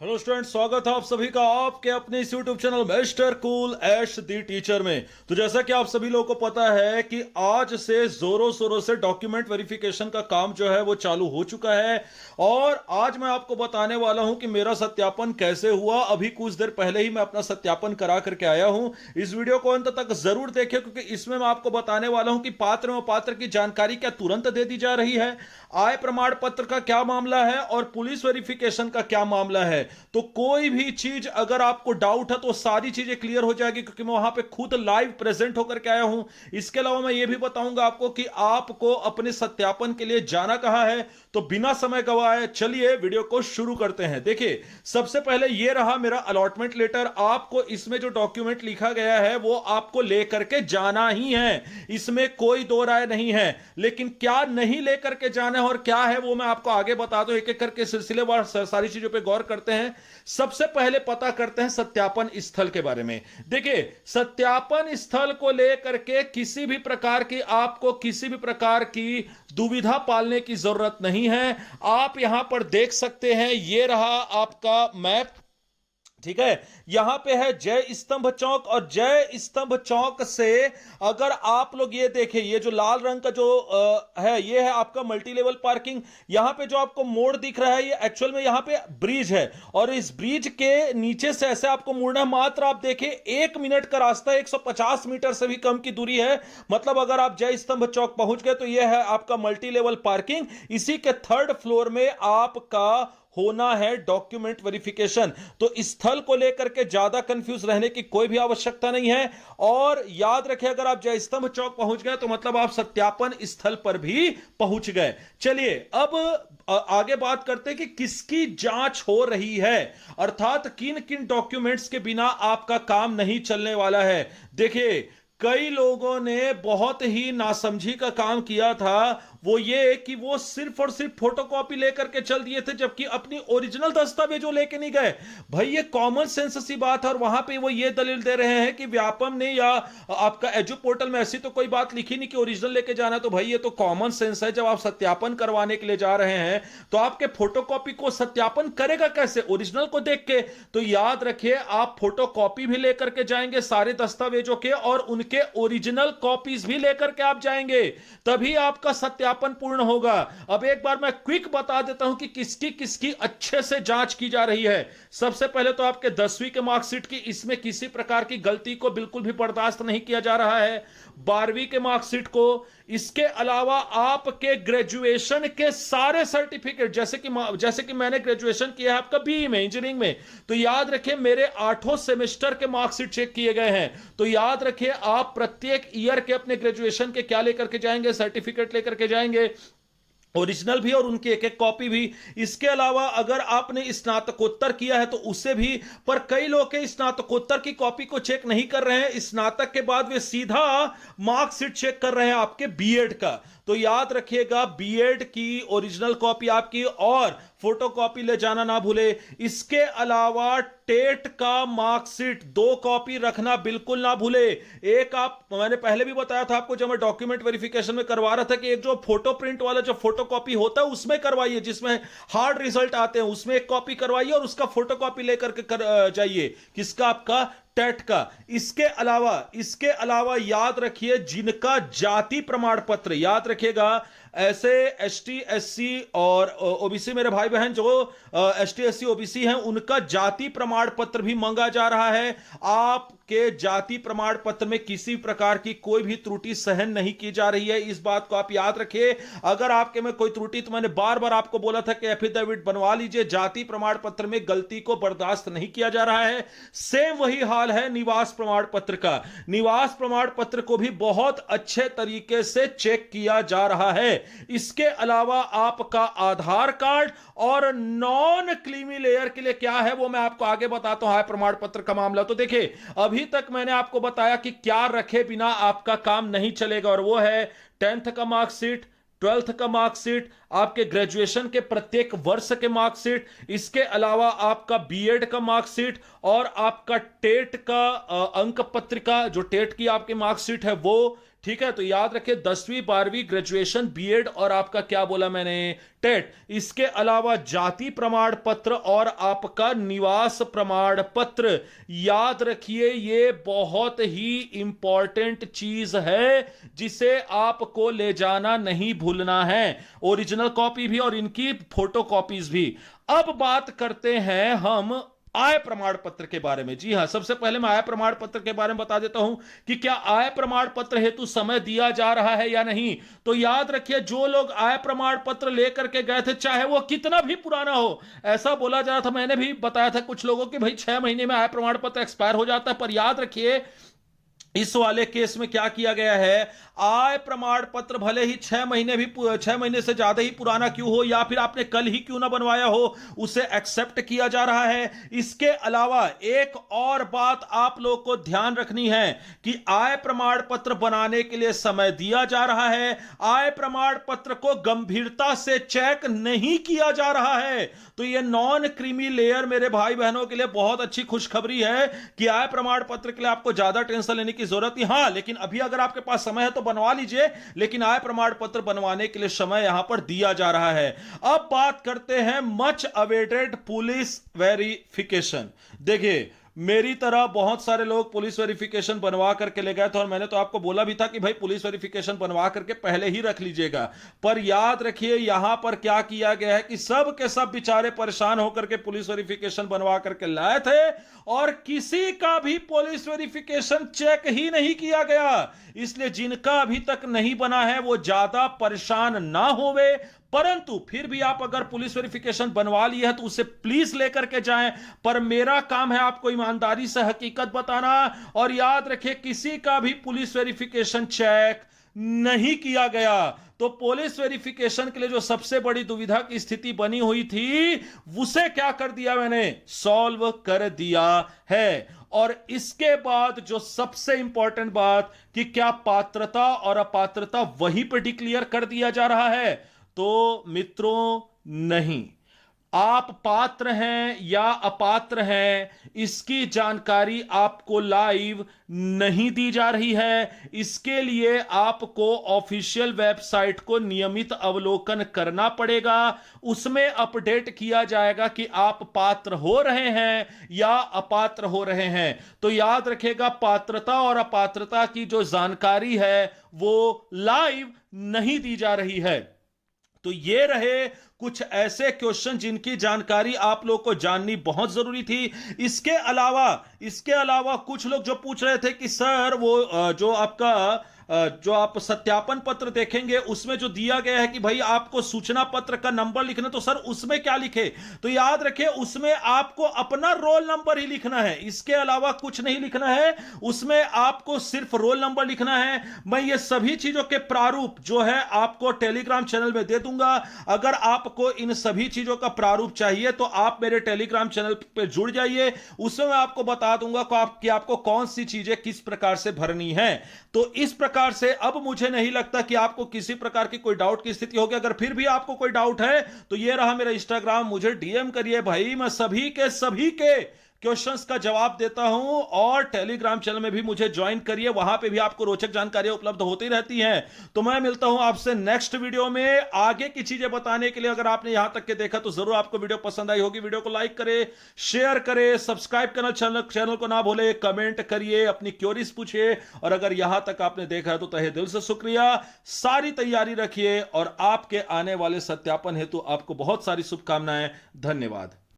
Hello student, स्वागत है आप सभी का आपके अपने इस यूट्यूब चैनल मिस्टर कूल एश दी टीचर में। तो जैसा कि आप सभी लोगों को पता है कि आज से जोरों शोरों से डॉक्यूमेंट वेरिफिकेशन का काम जो है वो चालू हो चुका है और आज मैं आपको बताने वाला हूं कि मेरा सत्यापन कैसे हुआ। अभी कुछ देर पहले ही मैं अपना सत्यापन करा करके आया हूं। इस वीडियो को अंत तक जरूर देखें क्योंकि इसमें मैं आपको बताने वाला हूं कि पात्र एवं पात्र की जानकारी क्या तुरंत दे दी जा रही है, आय प्रमाण पत्र का क्या मामला है और पुलिस वेरिफिकेशन का क्या मामला है। तो कोई भी चीज अगर आपको डाउट है तो सारी चीजें क्लियर हो जाएगी क्योंकि मैं वहां पे खुद लाइव प्रेजेंट होकर के आया हूं। इसके अलावा मैं ये भी बताऊंगा आपको कि आपको अपने सत्यापन के लिए जाना कहां है। तो बिना समय गवाए चलिए वीडियो को शुरू करते हैं। देखिए, सबसे पहले ये रहा मेरा अलॉटमेंट लेटर। आपको इसमें जो डॉक्यूमेंट लिखा गया है वो आपको लेकर के जाना ही है, इसमें कोई दो राय नहीं है। लेकिन क्या नहीं लेकर के जाना है और क्या है वो मैं आपको आगे बता दूं। एक एक करके सिलसिलेवार सारी चीजों पे गौर करते हैं। सबसे पहले पता करते हैं सत्यापन स्थल के बारे में। देखिए, सत्यापन स्थल को लेकर के किसी भी प्रकार की आपको किसी भी प्रकार की दुविधा पालने की जरूरत नहीं है। आप यहां पर देख सकते हैं, यह रहा आपका मैप, ठीक है। यहां पे है जय स्तंभ चौक और जय स्तंभ चौक से अगर आप लोग ये देखें, ये जो लाल रंग का जो है ये है आपका मल्टी लेवल पार्किंग। यहां पे जो आपको मोड़ दिख रहा है ये एक्चुअल में यहां पे ब्रिज है और इस ब्रिज के नीचे से ऐसे आपको मुड़ना है। मात्र आप देखें 1 मिनट का रास्ता, 150 मीटर से भी कम की दूरी है। मतलब अगर आप जय स्तंभ चौक पहुंच गए तो यह है आपका मल्टी लेवल पार्किंग। इसी के 3rd फ्लोर में आपका होना है डॉक्यूमेंट वेरिफिकेशन। तो स्थल को लेकर के ज्यादा कंफ्यूज रहने की कोई भी आवश्यकता नहीं है। और याद रखें, अगर आप जय स्तंभ चौक पहुंच गए तो मतलब आप सत्यापन स्थल पर भी पहुंच गए। चलिए अब आगे बात करते हैं कि किसकी जांच हो रही है, अर्थात किन किन डॉक्यूमेंट्स के बिना आपका काम नहीं चलने वाला है। देखिए, कई लोगों ने बहुत ही नासमझी का काम किया था। वो ये कि वो सिर्फ और सिर्फ फोटोकॉपी लेकर के चल दिए थे जबकि अपनी ओरिजिनल दस्तावेज वो लेके नहीं गए। भाई ये कॉमन सेंस सी बात है। और वहां पे वो ये दलील दे रहे हैं कि व्यापम ने या आपका एजू पोर्टल में ऐसी तो कोई बात लिखी नहीं कि ओरिजिनल लेके जाना। तो भाई ये तो कॉमन सेंस है। जब आप सत्यापन करवाने के लिए जा रहे हैं तो आपके फोटोकॉपी को सत्यापन करेगा कैसे, ओरिजिनल को देख के। तो याद रखिए, आप फोटोकॉपी भी लेकर के जाएंगे सारे दस्तावेजों के और उनके ओरिजिनल कॉपीज भी लेकर के आप जाएंगे, तभी आपका सत्यापन पूर्ण होगा। अब एक बार मैं क्विक बता देता हूं कि किसकी किसकी अच्छे से जांच की जा रही है। सबसे पहले तो आपके 10वीं के मार्कशीट की, इसमें किसी प्रकार की गलती को बिल्कुल भी बर्दाश्त नहीं किया जा रहा है। 12वीं के मार्कशीट को, इसके अलावा आपके ग्रेजुएशन के सारे सर्टिफिकेट, जैसे कि मैंने ग्रेजुएशन किया है आपका बीई में, इंजीनियरिंग में, तो याद रखिए मेरे 8 सेमेस्टर के मार्कशीट चेक किए गए हैं। तो याद रखिए आप प्रत्येक ईयर के अपने ग्रेजुएशन के क्या लेकर के जाएंगे, सर्टिफिकेट लेकर के जाएंगे, ओरिजिनल भी और उनकी एक एक कॉपी भी। इसके अलावा अगर आपने स्नातकोत्तर किया है तो उसे भी, पर कई लोग के स्नातकोत्तर की कॉपी को चेक नहीं कर रहे हैं, स्नातक के बाद वे सीधा मार्कशीट चेक कर रहे हैं आपके बीएड का। तो याद रखिएगा बीएड की ओरिजिनल कॉपी आपकी और फोटोकॉपी ले जाना ना भूले। इसके अलावा टेट का मार्कशीट 2 कॉपी रखना बिल्कुल ना भूले। एक मैंने पहले भी बताया था आपको जब मैं डॉक्यूमेंट वेरिफिकेशन में करवा रहा था कि एक जो फोटो प्रिंट वाला जो फोटोकॉपी होता है उसमें करवाइए, जिसमें हार्ड रिजल्ट आते हैं उसमें एक कॉपी करवाइए और उसका फोटोकॉपी लेकर के जाइए, किसका, आपका टेट का। इसके अलावा याद रखिए जिनका जाति प्रमाण पत्र, याद रखिएगा ऐसे एसटी एससी और ओबीसी मेरे भाई बहन जो एसटी एससी ओबीसी हैं उनका जाति प्रमाण पत्र भी मांगा जा रहा है। आपके जाति प्रमाण पत्र में किसी प्रकार की कोई भी त्रुटि सहन नहीं की जा रही है, इस बात को आप याद रखिए। अगर आपके में कोई त्रुटि, तो मैंने बार बार आपको बोला था कि एफिडेविट बनवा लीजिए, जाति प्रमाण पत्र में गलती को बर्दाश्त नहीं किया जा रहा है। सेम वही हाल है निवास प्रमाण पत्र का। निवास प्रमाण पत्र को भी बहुत अच्छे तरीके से चेक किया जा रहा है। इसके अलावा आपका आधार कार्ड और नॉन क्रीमी लेयर के लिए क्या है वो मैं आपको आगे बताता हूं, आय प्रमाण पत्र का मामला। तो देखिए, अभी तक मैंने आपको बताया कि क्या रखे बिना आपका काम नहीं चलेगा, और वो है 10th का मार्कशीट, 12th का मार्कशीट, आपके ग्रेजुएशन के प्रत्येक वर्ष के मार्कशीट, इसके अलावा आपका बीएड का मार्कशीट और आपका टेट का अंक पत्रिका, जो टेट की आपकी मार्कशीट है वो, ठीक है, तो याद रखिए 10वीं 12वीं ग्रेजुएशन बीएड और आपका क्या बोला मैंने, टेट, इसके अलावा जाति प्रमाण पत्र और आपका निवास प्रमाण पत्र। याद रखिए ये बहुत ही इंपॉर्टेंट चीज है जिसे आपको ले जाना नहीं भूलना है, ओरिजिनल कॉपी भी और इनकी फोटो कॉपीज भी। अब बात करते हैं हम आय प्रमाण पत्र के बारे में। जी हां, सबसे पहले मैं आय प्रमाण पत्र के बारे में बता देता हूं कि क्या आय प्रमाण पत्र हेतु समय दिया जा रहा है या नहीं। तो याद रखिए जो लोग आय प्रमाण पत्र लेकर के गए थे, चाहे वो कितना भी पुराना हो, ऐसा बोला जा रहा था, मैंने भी बताया था कुछ लोगों की भाई 6 महीने में आय प्रमाण पत्र एक्सपायर हो जाता है, पर याद रखिए इस वाले केस में क्या किया गया है, आय प्रमाण पत्र भले ही 6 महीने से ज्यादा ही पुराना क्यों हो या फिर आपने कल ही क्यों ना बनवाया हो, उसे एक्सेप्ट किया जा रहा है। इसके अलावा एक और बात आप लोग को ध्यान रखनी है कि आय प्रमाण पत्र बनाने के लिए समय दिया जा रहा है, आय प्रमाण पत्र को गंभीरता से चेक नहीं किया जा रहा है। तो यह नॉन क्रीमी लेयर मेरे भाई बहनों के लिए बहुत अच्छी खुशखबरी है कि आय प्रमाण पत्र के लिए आपको ज्यादा टेंशन लेने की जरूरत नहीं। हां, लेकिन अभी अगर आपके पास समय है तो बनवा लीजिए, लेकिन आय प्रमाण पत्र बनवाने के लिए समय यहां पर दिया जा रहा है। अब बात करते हैं मच अवेटेड पुलिस वेरिफिकेशन। देखिए मेरी तरह बहुत सारे लोग पुलिस वेरिफिकेशन बनवा करके ले गए थे और मैंने तो आपको बोला भी था कि भाई पुलिस वेरिफिकेशन बनवा करके पहले ही रख लीजिएगा, पर याद रखिए यहां पर क्या किया गया है कि सब के सब बेचारे परेशान होकर के पुलिस वेरिफिकेशन बनवा करके लाए थे और किसी का भी पुलिस वेरिफिकेशन चेक ही नहीं किया गया। इसलिए जिनका अभी तक नहीं बना है वो ज्यादा परेशान ना होवे, परंतु फिर भी आप अगर पुलिस वेरिफिकेशन बनवा लिया है तो उसे प्लीज लेकर के जाएं। पर मेरा काम है आपको ईमानदारी से हकीकत बताना, और याद रखिए किसी का भी पुलिस वेरिफिकेशन चेक नहीं किया गया। तो पुलिस वेरिफिकेशन के लिए जो सबसे बड़ी दुविधा की स्थिति बनी हुई थी उसे क्या कर दिया मैंने, सॉल्व कर दिया है। और इसके बाद जो सबसे इंपॉर्टेंट बात कि क्या पात्रता और अपात्रता वहीं पर डिक्लेयर कर दिया जा रहा है, तो मित्रों नहीं, आप पात्र हैं या अपात्र हैं इसकी जानकारी आपको लाइव नहीं दी जा रही है। इसके लिए आपको ऑफिशियल वेबसाइट को नियमित अवलोकन करना पड़ेगा, उसमें अपडेट किया जाएगा कि आप पात्र हो रहे हैं या अपात्र हो रहे हैं। तो याद रखिएगा पात्रता और अपात्रता की जो जानकारी है वो लाइव नहीं दी जा रही है। तो ये रहे कुछ ऐसे क्वेश्चन जिनकी जानकारी आप लोग को जाननी बहुत जरूरी थी। इसके अलावा कुछ लोग जो पूछ रहे थे कि सर वो जो आप सत्यापन पत्र देखेंगे उसमें जो दिया गया है कि भाई आपको सूचना पत्र का नंबर लिखना, तो सर उसमें क्या लिखे, तो याद रखिए उसमें आपको अपना रोल नंबर ही लिखना है, इसके अलावा कुछ नहीं लिखना है। उसमें आपको सिर्फ रोल नंबर लिखना है। मैं ये सभी चीजों के प्रारूप जो है आपको टेलीग्राम चैनल में दे दूंगा। अगर आपको इन सभी चीजों का प्रारूप चाहिए तो आप मेरे टेलीग्राम चैनल पर जुड़ जाइए, उसमें मैं आपको बता दूंगा कि आपको कौन सी चीजें किस प्रकार से भरनी है। तो इस प्रकार से अब मुझे नहीं लगता कि आपको किसी प्रकार की कोई डाउट की स्थिति होगी। अगर फिर भी आपको कोई डाउट है तो ये रहा मेरा इंस्टाग्राम, मुझे डीएम करिए भाई, मैं सभी के क्वेश्चंस का जवाब देता हूं। और टेलीग्राम चैनल में भी मुझे ज्वाइन करिए, वहां पे भी आपको रोचक जानकारियां उपलब्ध होती रहती हैं। तो मैं मिलता हूं आपसे नेक्स्ट वीडियो में आगे की चीजें बताने के लिए। अगर आपने यहां तक के देखा तो जरूर आपको वीडियो पसंद आई होगी। वीडियो को लाइक करें, शेयर करें, सब्सक्राइब करना चैनल को ना भूले, कमेंट करिए, अपनी क्वेरीज पूछिए। और अगर यहां तक आपने देखा है तो तहे दिल से शुक्रिया। सारी तैयारी रखिए और आपके आने वाले सत्यापन हेतु आपको बहुत सारी शुभकामनाएं। धन्यवाद।